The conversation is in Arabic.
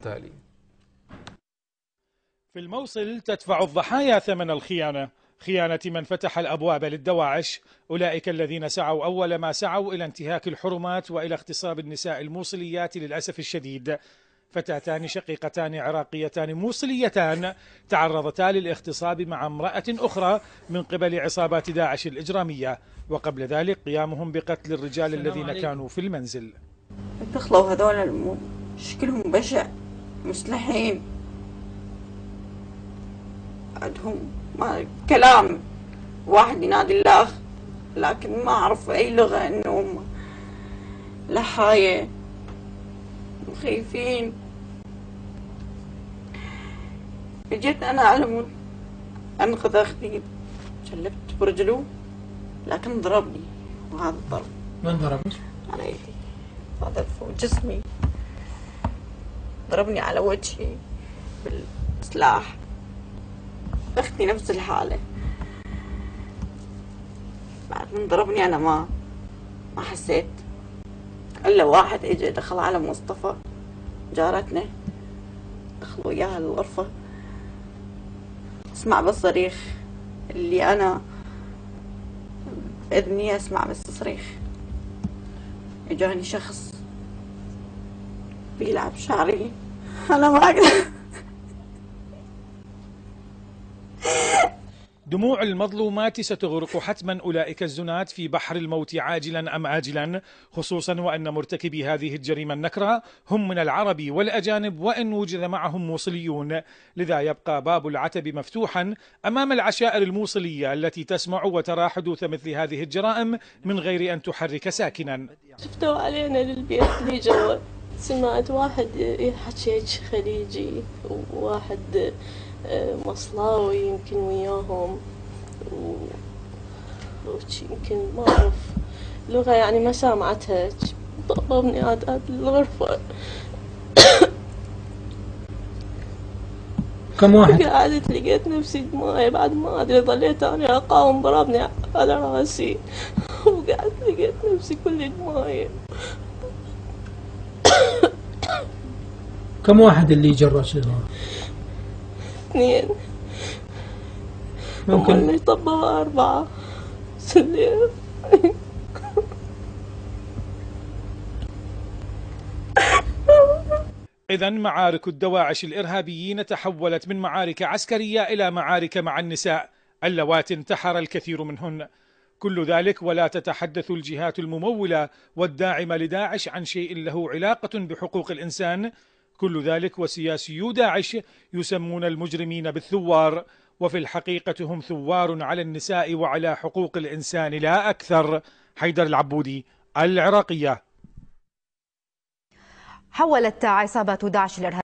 التالي. في الموصل تدفع الضحايا ثمن الخيانة، خيانة من فتح الأبواب للدواعش، أولئك الذين سعوا أول ما سعوا إلى انتهاك الحرمات وإلى اغتصاب النساء الموصليات. للأسف الشديد فتاتان شقيقتان عراقيتان موصليتان تعرضتا للاغتصاب مع امرأة أخرى من قبل عصابات داعش الإجرامية، وقبل ذلك قيامهم بقتل الرجال الذين كانوا في المنزل. دخلوا هذول شكلهم بشع، مسلحين، عندهم كلام واحد ينادي الله، لكن ما أعرف أي لغة، إنهم لحاية مخيفين. جيت أنا على أنقذ أختي، شلبت برجله لكن ضربني، وهذا الضرب. من ضربك؟ على يدي، هذا فوق جسمي، ضربني على وجهي بالسلاح. أختي نفس الحالة، بعد من ضربني أنا ما حسيت إلا واحد إجا دخل على مصطفى جارتنا، دخلوا وياها الغرفة، أسمع بس صريخ، اللي أنا بإذني أسمع بس صريخ. إجاني شخص بيلعب شعري، أنا ما أقدر. دموع المظلومات ستغرق حتما أولئك الزنات في بحر الموت عاجلا أم آجلا، خصوصا وأن مرتكبي هذه الجريمة النكرة هم من العرب والأجانب، وإن وجد معهم موصليون. لذا يبقى باب العتب مفتوحا أمام العشائر الموصلية التي تسمع وترى حدوث مثل هذه الجرائم من غير أن تحرك ساكنا. شفتوا علينا للبيت اللي جوا، سمعت واحد يحكي خليجي وواحد مصلاوي يمكن وياهم، يمكن ما أعرف لغة يعني ما سامعتها. ضربني عاد الغرفة. كم واحد؟ قعدت لقيت نفسي دماغي، بعد ما أدري ظليت أنا أقاوم، ضربني على راسي وقعدت لقيت نفسي كل دماغي. كم واحد اللي جرى شنو؟ 2. ممكن اللي طبوا 4 سنين. إذن معارك الدواعش الإرهابيين تحولت من معارك عسكرية إلى معارك مع النساء اللواتي انتحر الكثير منهن. كل ذلك ولا تتحدث الجهات الممولة والداعمة لداعش عن شيء له علاقة بحقوق الإنسان. كل ذلك وسياسيو داعش يسمون المجرمين بالثوار، وفي الحقيقة هم ثوار على النساء وعلى حقوق الإنسان لا أكثر. حيدر العبودي، العراقية. حولت عصابات داعش الإرهابية